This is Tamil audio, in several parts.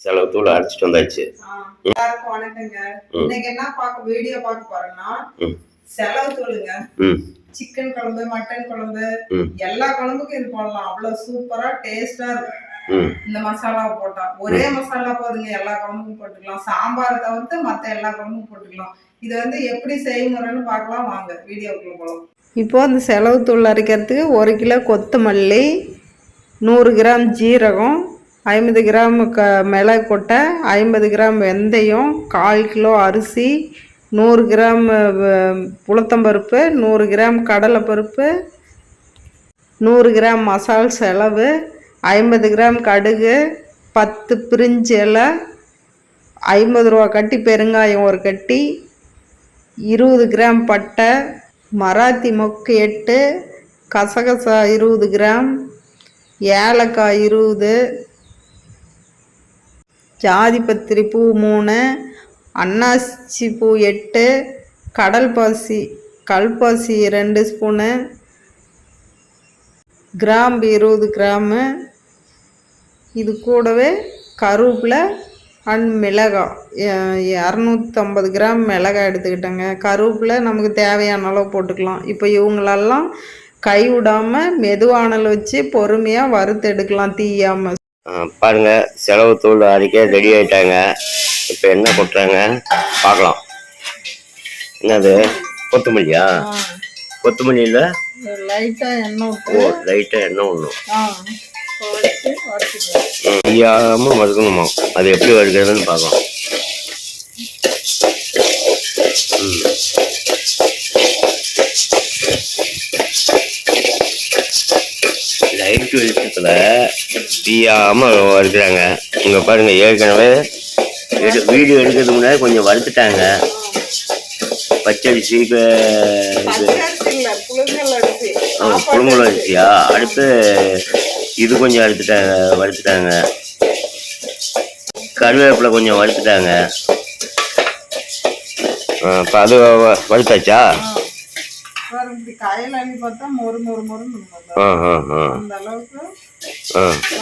செலவு தூள் அரைச்சிட்டு வந்தாச்சு. எல்லாருக்கும் வணக்கங்க. இன்னைக்கு என்ன வீடியோ பார்க்க போறோம்னா செலவு தூளுங்க. சிக்கன் குழம்பு, மட்டன் குழம்பு, எல்லா குழம்புக்கும் இது போடலாம். அவ்வளவு சூப்பரா டேஸ்டா இருக்கும். இந்த மசாலா போட்டா ஒரே மசாலா போதுங்க, எல்லா குழம்புக்கும் போட்டுக்கலாம். சாம்பார் தவிர்த்து மத்த எல்லா குழம்புக்கும் போட்டுக்கலாம். இது எப்படி செய்முறைன்னு பார்க்கலாம் வாங்க, வீடியோக்குள்ள போகலாம். இப்போ அந்த செலவு தூள் அரைக்கிறதுக்கு 1 கிலோ கொத்தமல்லி, 100 கிராம் ஜீரகம், 50 கிராம் மிளகு கொட்டை, 50 கிராம் வெந்தயம், 1/4 கிலோ அரிசி, 100 கிராம் உளுத்தம்பருப்பு, 100 கிராம் கடலைப்பருப்பு, 100 கிராம் மசால் செலவு, 50 கிராம் கடுகு, 10 பிரிஞ்சி இலை, 50 ரூபா கட்டி பெருங்காயம் 1 கட்டி, 20 கிராம் பட்டை, மராத்தி மொக்கு 8, கசகசா 20 கிராம், ஏலக்காய் 20, ஜாதிபத்திரி பூ 3, அன்னாசி பூ 8, கல்பாசி 2 ஸ்பூனு, கிராம்பு 20 கிராமு. இது கூடவே கருவேப்பிலை அண்ட் மிளகாய் 250 கிராம் மிளகாய் எடுத்துக்கிட்டேங்க. கருவேப்பிலை நமக்கு தேவையான அளவு போட்டுக்கலாம். இப்போ இவங்களெல்லாம் கை விடாமல் மெதுவானல் வச்சு பொறுமையாக வறுத்து எடுக்கலாம், தீயாமல். பாருங்க, செலவு தூள் அரைக்க ரெடி ஆயிட்டாங்க. இப்போ என்ன கொட்டுறாங்க பார்க்கலாம். என்னது கொத்தமல்லியா? கொத்தமல்லியில் லைட்டாக எண்ணெய் விடணும். தெரியாமல் வறுக்கணுமா? அது எப்படி வறுக்கிறதுன்னு பார்க்கலாம். லைட் வெளிச்சத்துல தீயாம வறுக்கிறாங்க. இங்க பாருங்க, ஏற்கனவே வீடியோ எடுக்கிறதுக்கு முன்னாடி கொஞ்சம் வறுத்துட்டாங்க. பச்சரிசி, புழுங்கல் அரிசியா? அடுத்து இது கொஞ்சம் வறுத்துட்டாங்க. கருவேப்பிலை கொஞ்சம் வறுத்துட்டாங்க. இப்போ அது வறுத்தாச்சா?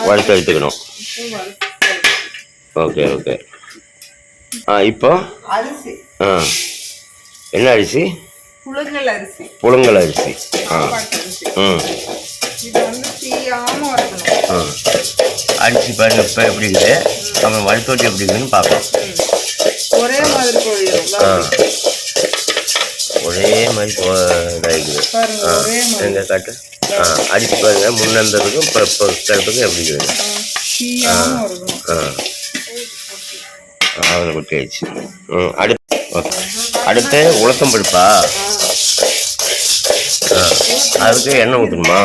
வறுத்து எடுத்துக்கணும். Okay okay. இப்போ என்ன அரிசி? புழுங்கல் அரிசி. அரிசி பாருங்க இப்போ எப்படி இருக்குது, அப்புறம் வறுத்தோட்டி எப்படி இருக்குதுன்னு பார்க்கலாம். ஒரே மாதிரி இதாகிக்குது. எங்க காட்டு. அரிசி பாருங்க, முன்னந்ததுக்கும் இப்போ கருப்புக்கும் எப்படி இருக்குது. அதில் கொட்டி ஆயிடுச்சு. அடுத்து உளுத்தம் பருப்பா? அதுக்கு எண்ணெய் ஊற்றணுமா?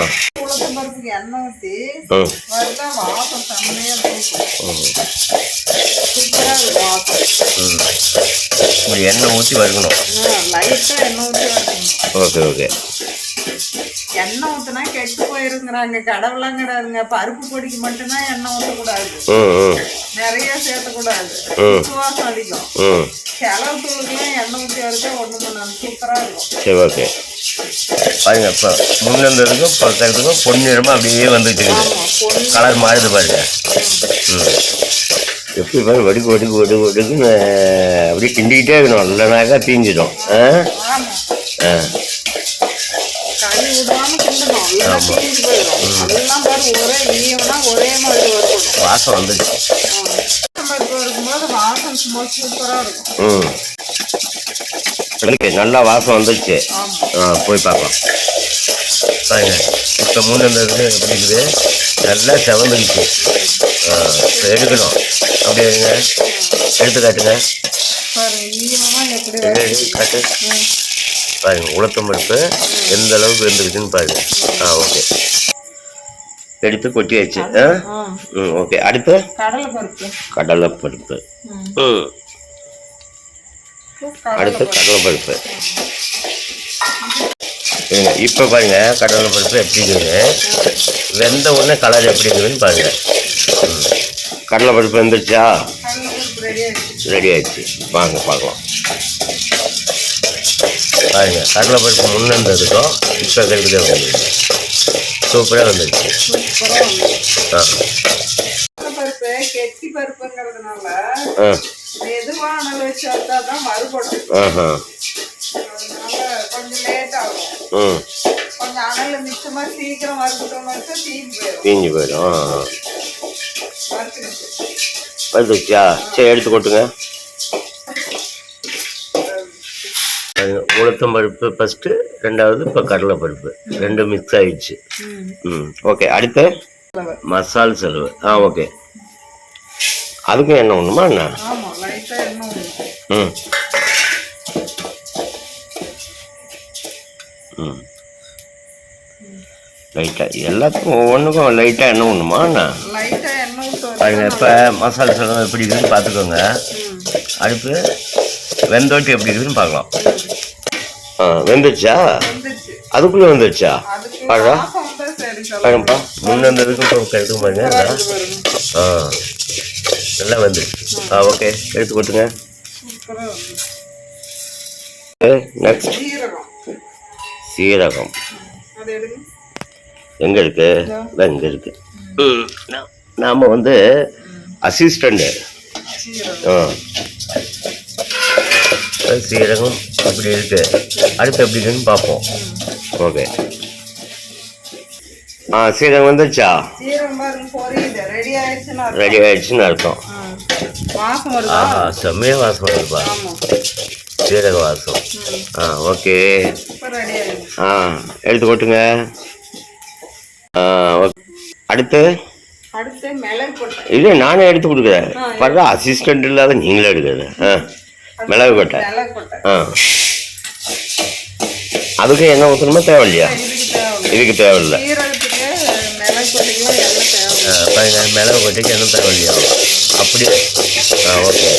எண்ணெய் ஊற்றி வறுக்கணும். Okay okay. எண்ணெய் ஊற்றினா கெட்டு போயிருங்கிறாங்க. கடவுளாம் கிடையாதுங்க. பருப்பு பொடிக்கு மட்டும்தான் எண்ணெய் ஊற்றக்கூடாது, நிறைய சேர்த்தக்கூடாது, சுவாசம் அடிக்கும். செலவு தூளுக்குலாம் எண்ணெய் ஊற்றி வரைச்சா ஒன்று பண்ணாங்க, சூப்பராக இருக்கும். சரி ஓகே. பாருங்க, இப்போ முன்னந்ததுக்கும் பக்கத்துக்கும் பொன்னிறமா அப்படியே வந்துட்டு கலர் மாறுது பாருங்க. எப்படி பாருங்க, வடுக்குன்னு அப்படியே கிண்டிக்கிட்டே இருக்கணும், இல்லைனாக்கா தீஞ்சிடும். வாசம் வந்துச்சு. நல்லா வாசம் வந்துச்சு. போய் பார்க்கலாம். பாருங்க, இப்போ முன்னந்தது எப்படி இருக்குது, நல்லா செவந்துக்குச்சு. இப்போ எடுக்கணும். அப்படியே எடுத்து காட்டுங்க. காட்டு. பாருங்க, உளுத்தம் பருப்பு எந்த அளவுக்கு இருந்துக்குதுன்னு பாருங்க. ஓகே, எடுத்து கொட்டியாச்சு. ஓகே. அடுத்து கடலைப்பருப்பு. அடுத்து கடலைப்பருப்பு. இப்போ பாருங்க, கடலைப்பருப்பு எப்படி இருக்குது, வெந்த உடனே கலர் எப்படி இருக்குதுன்னு பாருங்க. கடலைப்பருப்பு வந்துருச்சா? ரெடி ஆயிடுச்சு. வாங்க பார்க்கலாம். பாருங்க, கடலைப்பருப்பு முன்னந்ததுக்கும் இப்போ கருதுக்க வந்துடுச்சு. சூப்பராக வந்துடுச்சு. கெட்டி பருப்புங்கிறது அதனால ஆ மெதுவா அனல் வச்சு வச்சாதான் மறுபடும். ஆஹா அதனால கொஞ்சம் லேட் ஆகும். ம் கொஞ்சம் அனல் மிச்சமா சீக்கிரம் வறுத்துட்டோம்னு வச்சா தீஞ்சு தீஞ்சு போயிடும். வறுத்துக்கிட்டு வந்துச்சா? சரி எடுத்து கொட்டுங்க. உளுத்தம் பருப்பு ஃபஸ்ட்டு, ரெண்டாவது இப்போ கடலை பருப்பு ரெண்டும் மிக்ஸ் ஆயிடுச்சு. ம் ஓகே. அடுத்து மசால் செலவு. ஓகே. அதுக்கும் எண்ணெய் ஒன்றுமா என்ன? ஆமா, லைட்டா எண்ணெய் ஊத்தணும். ம் ம் லைட்டாக எல்லாத்துக்கும் ஒவ்வொன்றுக்கும் லைட்டாக எண்ணெய் ஒன்றுமா என்ன? லைட்டா எண்ணெய் ஊத்தணும். பாருங்க, இப்போ மசாலா செலவு எப்படி இருக்குதுன்னு பார்த்துக்கோங்க. அடுத்து வெந்தோட்டி எப்படி இருக்குதுன்னு பார்க்கலாம். வெந்துச்சா? வெந்துச்சு. அதுக்குள்ளே வந்துருச்சா? அதுக்கு பாருங்க வாசம் வந்தா சரி சொல்லலாம். பாருங்கப்பா, முன்ன இருந்ததுக்கும் இப்போ கிடைக்கும் பாருங்க. நல்லா வந்துருச்சு. ஓகே, எடுத்து கொட்டுங்க. சூப்பரா வந்து நெக்ஸ்ட் ஜீரகம். சீரகம் அது எடுங்க. எங்கே இருக்கு? இங்கே இருக்கு. நாம் வந்து அசிஸ்டண்ட்டு. சீரகம் அப்படி இருக்கு. அடுத்து எப்படி இருக்குன்னு பார்ப்போம். ஓகே. சீரகம் வந்துருச்சா? சீரகம் பாருங்க பொரியுது. ரெடி ஆயிடுச்சுன்னா ரெடி ஆயிடுச்சுன்னு அர்த்தம். வாசம் வருதா? செம்மையாக வாசம் வருதுப்பா, ஆமா, சீரக வாசம். ஓகே. இப்போ ரெடி ஆயிடுச்சு. எடுத்து கொட்டுங்க. அடுத்து அடுத்து மிளகு கொட்டை. இல்லை, நானே எடுத்து கொடுக்குறேன். பாருங்க, அசிஸ்டண்ட் இல்லாத நீங்களே எடுக்கிறது. மிளகு கொட்டை. மிளகு கொட்டை. அதுக்கு என்ன ஊற்றணுமா? தேவையில்லையா? இதுக்கு தேவை. இதுக்கு தேவையில்லை. சீரகத்துக்கு மிளகு கொட்டைக்கும் எண்ணெய் தேவை. பாருங்க, மிளகு கொட்டைக்கு என்ன தேவையில்லையா? அப்படி. ஓகே.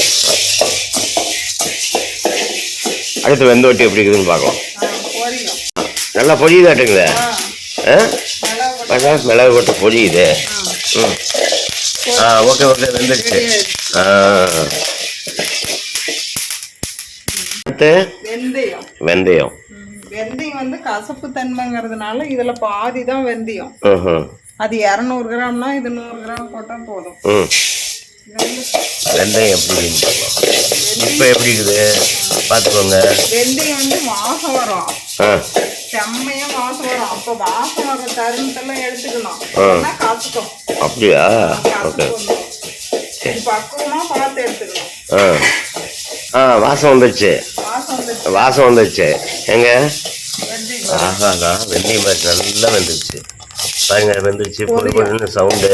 அடுத்து வெந்தோட்டி எப்படி இருக்குதுன்னு பார்க்கலாம். பொரியும். நல்லா பொரியுதாட்டுங்களே. மிளகு கொட்டை. மிளகு கொட்டை பொரியுது. ஓகே ஓகே, வெந்துடுச்சு. அடுத்து வெந்தயம். வெந்தயம். வெந்தயம் வந்து கசப்பு தன்மைங்கிறதுனால இதுல பாதி தான் வெந்தயம். அது 200 கிராம்னா இது 100 கிராம் போட்டா போதும். வெந்தயம் எப்படி இப்போ எப்படி இருக்குது பார்த்துக்கோங்க. வெந்தயம் வந்து வாசம் வரும். செம்மையா வாசம் வரும். அப்போ வாசம் வர தருணத்தெல்லாம் எடுத்துக்கணும். கசக்கும். அப்படியா? ஓகே. பக்குவமா பார்த்து எடுத்துக்கணும். வாசம் வந்துச்சு. வாசம் வந்துச்சு. எங்க? ஆஹாடா, வெந்தயம் மாதிரி நல்லா வெந்துருச்சு. பாருங்க, வெந்துருச்சு. பொடி பொடின்னு சவுண்டு.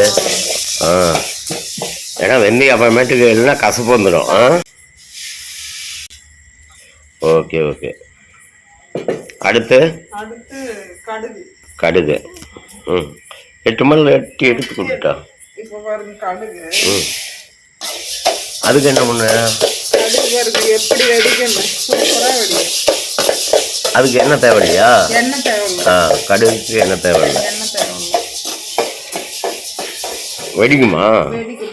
ஏன்னா வெந்தயம் அப்புறமேட்டுக்கு இல்லைன்னா கசப்பு வந்துடும். Okay okay. அடுத்து கடுகு. கடுகு. 8 மணி எடுத்து கொடுத்துட்டா. இப்போ பாருங்க கடுகு. அதுக்கு என்ன பண்ண? கடுகு எப்படி வெடிக்கணும்? சூப்பரா வெடிக்கும். அதுக்கு என்ன தேவையில்லையா? எண்ணெய் தேவையில்லை. கடுகுக்கு என்ன தேவையில்லை. எண்ணெய் தேவையில்லை. வெடிக்குமா? வெடிக்கும்.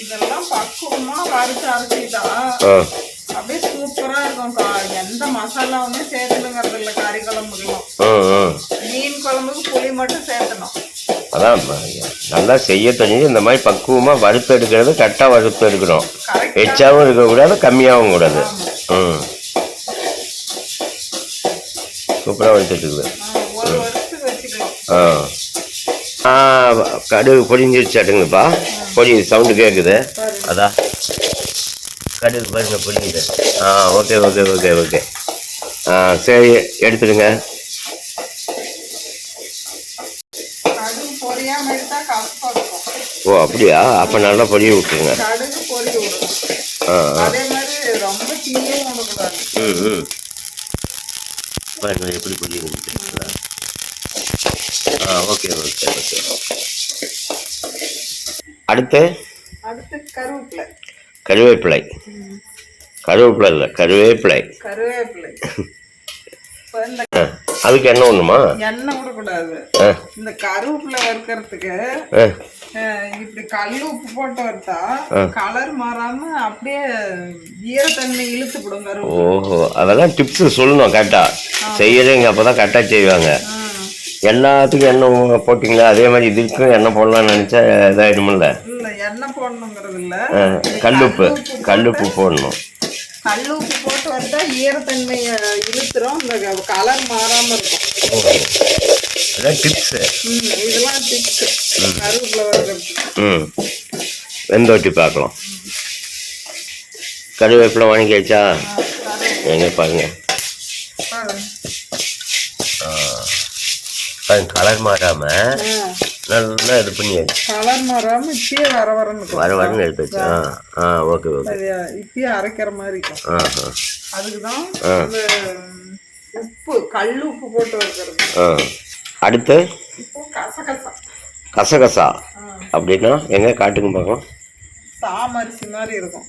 இதெல்லாம் பக்குவமா வறுத்து அரைச்சிட்டா அப்படியே சூப்பரா இருக்கும். எந்த மசாலாவுமே சேர்த்துணுங்கிறது இல்லை. கறி குழம்புக்கெல்லாம் மீன் குழம்புக்கு புளி மட்டும் சேர்த்தணும். அதான் நல்லா செய்ய தெரிஞ்சு இந்த மாதிரி பக்குவமாக வறுத்து எடுக்கிறது. கரெக்டாக வறுத்து எடுக்கணும். எச்சாவும் இருக்கக்கூடாது, கம்மியாகவும் கூடாது. சூப்பராக வறுத்து எடுக்குது. ஒரு வருஷத்துக்கு வச்சுக்கலாம். கடுகு பொடிஞ்சிருச்சாட்டுங்கப்பா. பொடி சவுண்டு கேட்குது. அதான் கடுகு பாருங்க பொடியுது. Okay okay okay okay. சரி, எடுத்துடுங்க. கடுகு பொரியாம எடுத்தா கசப்பா இருக்கும். ஓ அப்படியா? அப்போ நல்லா பொரிய விட்டுருங்க. கடுகு பொரிய விடணும். அதே மாதிரி ரொம்ப தீயும் விடக்கூடாது. பாருங்க எப்படி பொரியுது. Okay okay okay. அடுத்து கருவேப்பிலை. கருவேப்பிலை. கருவேப்பிலை இல்லை, கருவேப்பிலை. கருவேப்பிலை. அதுக்கு என்ன ஒண்ணுமா? எண்ணெய் விடக்கூடாது. இந்த கருவேப்பிலை வறுக்கிறதுக்கு இப்படி கல் உப்பு போட்டு வறுத்தா கலர் மாறாம அப்படியே ஈரத்தன்மை இழுத்துப்படும் கருவேப்பிலை. ஓஹோ, அதெல்லாம் டிப்ஸ் சொல்லணும் கரெக்டா. செய்யறவங்க அப்பதான் கரெக்டா செய்வாங்க. எல்லாத்துக்கும் எண்ணெய் போட்டிங்களா? அதே மாதிரி இதுக்கும் எண்ணெய் போடலாம்னு நினச்சா இதாகிடுமில்ல? இல்ல எண்ணெய் போடணுங்கிறது இல்ல, கல்லுப்பு போடணும். கல்லுப்பு போட்டு வந்தா ஈரத்தன்மையை இழுத்துரும், இந்த கலர் மாறாம இருக்கும். அதான் டிப்ஸ். இதெல்லாம் டிப்ஸ் கருவேப்பிலை வறுக்கிறதுக்கு. வெந்தோட்டி பார்க்கலாம். கருவேப்பிலை வாங்கியாச்சா? எங்க பாருங்க, கலர் மாறாம நல்லா இது பண்ணியாச்சு. கலர் மாறாம இப்பயே வரன்னு எடுத்து வச்சு. Okay okay. இப்பயே அரைக்கிற மாதிரி இருக்கும். அதுக்குதான் உப்பு, கல் உப்பு போட்டு வைக்கிறது. அடுத்து கசகசா. கசகசா அப்படின்னா எங்க காட்டுங்க பார்க்கலாம். சாமரிசி மாதிரி இருக்கும்.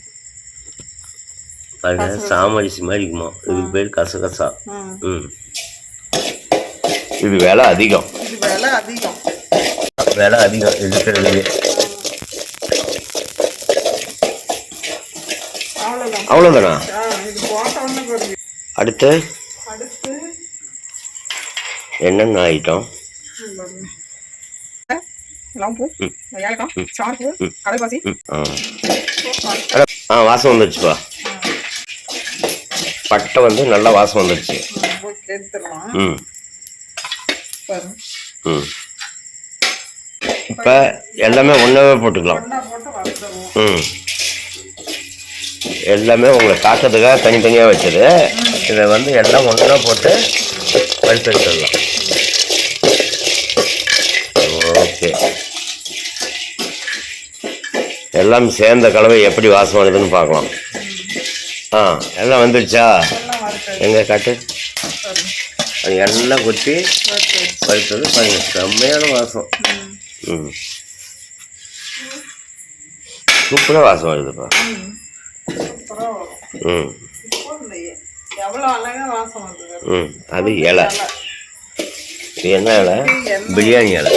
பாருங்க, சாமரிசி மாதிரி இருக்குமா? இதுக்கு பேர் கசகசா. இது விலை அதிகம். விலை அதிகம் இருக்கிறதுலே. அவ்வளோதானா? அடுத்து என்னென்ன ஐட்டம்? வாசம் வந்துருச்சுப்பா. பட்டை வந்து நல்லா வாசம் வந்துருச்சு. இப்போ எல்லாமே ஒன்றாவே போட்டுக்கலாம். எல்லாமே உங்களை காக்கிறதுக்காக தனித்தனியாக வச்சது. இதை வந்து எல்லாம் ஒன்றா போட்டு வறுத்தெடுத்துடலாம். ஓகே, எல்லாம் சேர்ந்த கலவை எப்படி வாசம் வருதுன்னு பார்க்கலாம். எல்லாம் வந்துடுச்சா? எங்க காட்டு. அது எல்லாம் கொட்டி வறுத்தது பாருங்க, செம்மையான வாசம். சூப்பராக வாசம் வருதுப்பா. அது இலை. இது என்ன இலை? பிரியாணி இலை.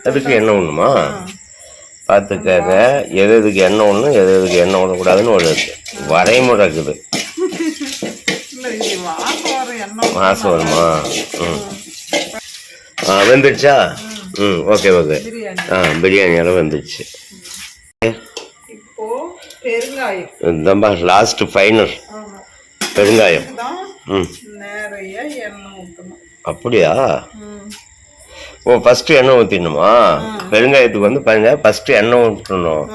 அதுக்கு எண்ணெய் ஒண்ணுமா பார்த்துக்காக. எது எதுக்கு எண்ணெய் ஒன்று, எது எதுக்கு எண்ணெய் விடக்கூடாதுன்னு ஒரு வரைமுறை இருக்குது. வாசம் வருமா? வெந்துடுச்சா? Okay okay. பிரியாணி எல்லாம் வெந்துடுச்சு. இந்தம்பா லாஸ்ட் ஃபைனல் பெருங்காயம். அப்படியா? ஃபர்ஸ்ட் எண்ணெய் ஊற்றிடணுமா? பெருங்காயத்துக்கு வந்து பாருங்க, ஃபர்ஸ்ட் எண்ணெய் ஊற்றணும்.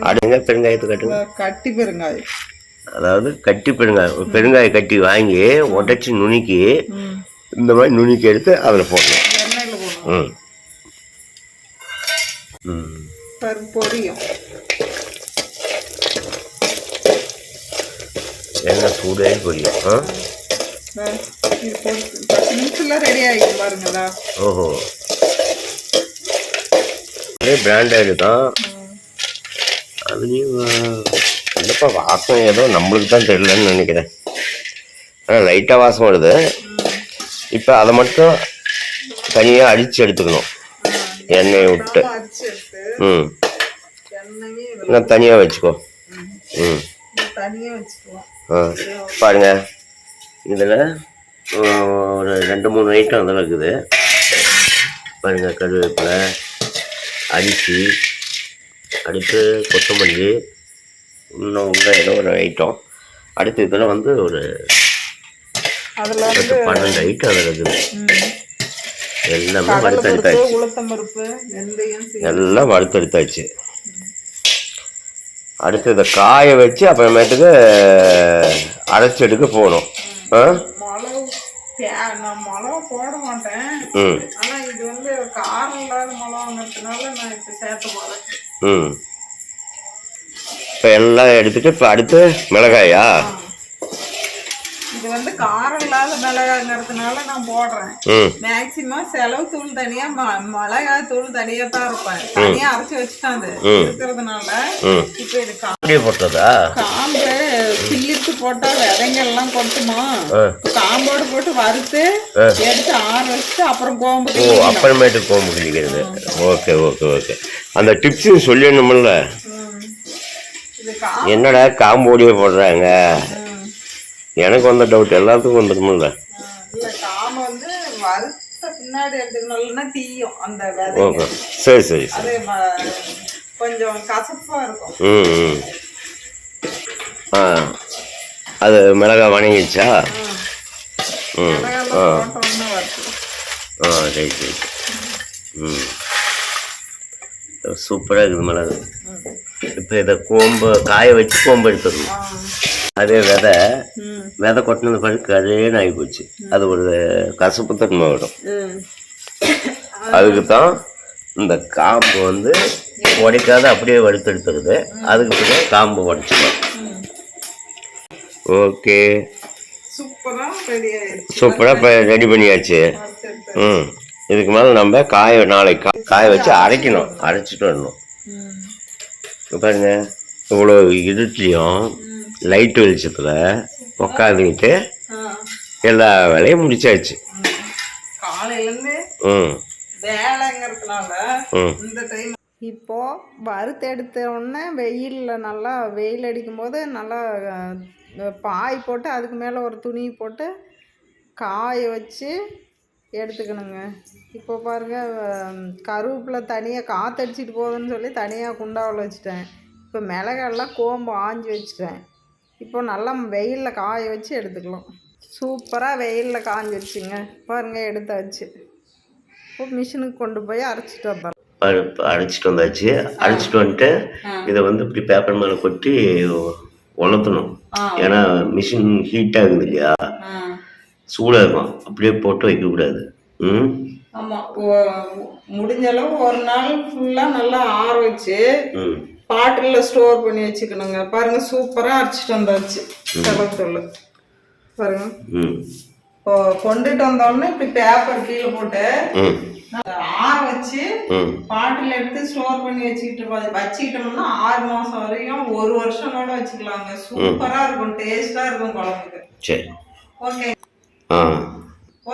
அடுங்க பெருங்காயத்தை கட்டுங்க. கட்டி பெருங்காயம், அதாவது கட்டி பெருங்காயம். பெருங்காய கட்டி வாங்கி உடைச்சி நுணுக்கி இந்த மாதிரி நுணுக்கி எடுத்து அதில் போடணும். பொரியும். எண்ணெய் சூடே பொரியும். ரெடி ஆகிடும் பாருங்களா. ஓஹோ, அதே பிராண்டட் தான். அதுலேயும் இல்லைப்பா, வாசம் ஏதோ நம்மளுக்கு தான் தெரியலன்னு நினைக்கிறேன். ஆனால் லைட்டாக வாசம் வருது. இப்போ அதை மட்டும் தனியாக அடித்து எடுத்துக்கணும் எண்ணெயை விட்டு. நான் தனியாக வச்சுக்கோ. பாருங்க, இதில் ஒரு 2-3 ஐட்டம் அதில் இருக்குது பாருங்க. கருவேப்பிலை, அரிசி, அடுத்து கொத்தமல்லி, இன்னும் உள்ள ஏதோ ஒரு ஐட்டம். அடுத்து இதில் வந்து ஒரு 12 ஐட்டம் அதில் இருக்குது. எல்லாமே வறுத்தெடுத்தாச்சு. எல்லாம் வறுத்தெடுத்தாச்சு. அடுத்து இதை காய வச்சு அப்புறமேட்டுக்கு அரைச்சி எடுக்க போகணும். மிளகா போட மாட்டேன், ஆனா இது வந்து காரம் இல்லாத மிளகாங்கிறதுனால நான் இப்ப சேர்த்து போறேன். இப்ப எல்லாம் எடுத்துட்டு இப்ப அடுத்து மிளகாயா? இது வந்து காரம் இல்லாத மிளகாங்கிறதுனால நான் போடுறேன். மேக்சிமம் செலவு தூள் தனியா, மிளகாய் தூள் தனியா தான் இருப்பேன். தனியா அரைச்சி வச்சுட்டாங்க இருக்கிறதுனால இப்ப இது போட்டதா காம்பு கிள்ளிட்டு போட்டா விதைங்கெல்லாம் கொட்டுமா, காம்போடு போட்டு வறுத்து எடுத்து ஆற வச்சுட்டு அப்புறம் கோம்பு. அப்புறமேட்டு கோம்பு கிழிக்கிறது. Okay okay okay. அந்த டிப்ஸ் சொல்லணும்ல. என்னடா காம்போடியே போடுறாங்க, எனக்கு வந்த டவுட் எல்லாத்துக்கும் வந்துடும்ல. காம்பு வந்து பின்னாடி எடுத்துக்கணும், இல்லைன்னா தீயும் அந்த விதைங்க. ஓகே, சரி சரி அது சரி. கொஞ்சம் கசப்பா இருக்கும். ம் ம். ஆ, அது மிளகா வணங்கிடுச்சா? ம். ஆ போட்டோம்னா வருது. ஆ, ரைட் ரைட். ம், சூப்பராக இருக்குது மிளகு. இப்போ இதை கோம்பு காய வச்சு கோம்பு எடுத்துடணும். அதே விதை விதை கொட்டினது பழுக்கு அதே ஆகி போச்சு. அது ஒரு கசப்பு தன்மை வரும். அதுக்கு தான் இந்த காம்பு வந்து உடைக்காத அப்படியே வறுத்து எடுத்துருது. அதுக்கு பிறகு காம்பு உடைச்சிக்கலாம். ஓகே, சூப்பராக இப்போ ரெடி பண்ணியாச்சு. ம், இதுக்கு மேலே நம்ம நாளைக்கு காய வச்சு அரைக்கணும், அரைச்சிட்டு வரணும். பாருங்க, இவ்வளோ இருட்லையும் லைட் வெளிச்சத்தில் உக்காந்துக்கிட்டு எல்லா வேலையும் முடிச்சாச்சு. காலையிலேருந்து வேலைங்கிறதுனால இந்த டைம் இப்போ வறுத்து எடுத்த உடனே வெயிலில் நல்லா வெயில் அடிக்கும் போது நல்லா பாய் போட்டு அதுக்கு மேலே ஒரு துணி போட்டு காய வச்சு எடுத்துக்கணுங்க. இப்போ பாருங்கள், கருவேப்பிலை தனியாக காற்றடிச்சிட்டு போகுதுன்னு சொல்லி தனியாக குண்டாவில் வச்சுட்டேன். இப்போ மிளகெல்லாம் கோம்பு ஆஞ்சி வச்சுட்டேன். இப்போ நல்லா வெயிலில் காய வச்சு எடுத்துக்கலாம். சூப்பராக வெயிலில் காஞ்சிருச்சுங்க. பாருங்கள், எடுத்தாச்சு. இப்போ மிஷினுக்கு கொண்டு போய் அரைச்சிட்டு வந்தோம். அரைச்சிட்டு வந்தாச்சு. அரைச்சிட்டு வந்துட்டு இதை வந்து இப்படி பேப்பர் மேலே கொட்டி உலர்த்தணும். ஏன்னா மிஷின் ஹீட் ஆகுது இல்லையா, சூடாக இருக்கும். அப்படியே போட்டு வைக்கக்கூடாது. ம், ஆமாம். முடிஞ்ச அளவு ஒரு நாள் ஃபுல்லாக நல்லா ஆற வச்சு பாட்டிலில் ஸ்டோர் பண்ணி வச்சுக்கணுங்க. பாருங்க, சூப்பராக அரைச்சிட்டு வந்தாச்சு செலவுத்தூள். பாருங்க, இப்போ கொண்டுட்டு வந்தோடனே இப்படி பேப்பர் கீழே போட்டு ஆற வச்சு பாட்டில் எடுத்து ஸ்டோர் பண்ணி வச்சுக்கிட்டோம்னா 6 மாசம் வரையும் 1 வருஷம் கூட வச்சுக்கலாங்க. சூப்பரா இருக்கும், டேஸ்டா இருக்கும் குழம்புக்கு. சரி, ஓகே.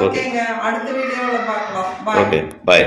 ஓகேங்க, அடுத்த வீடியோவில் பார்க்கலாம். பாய்.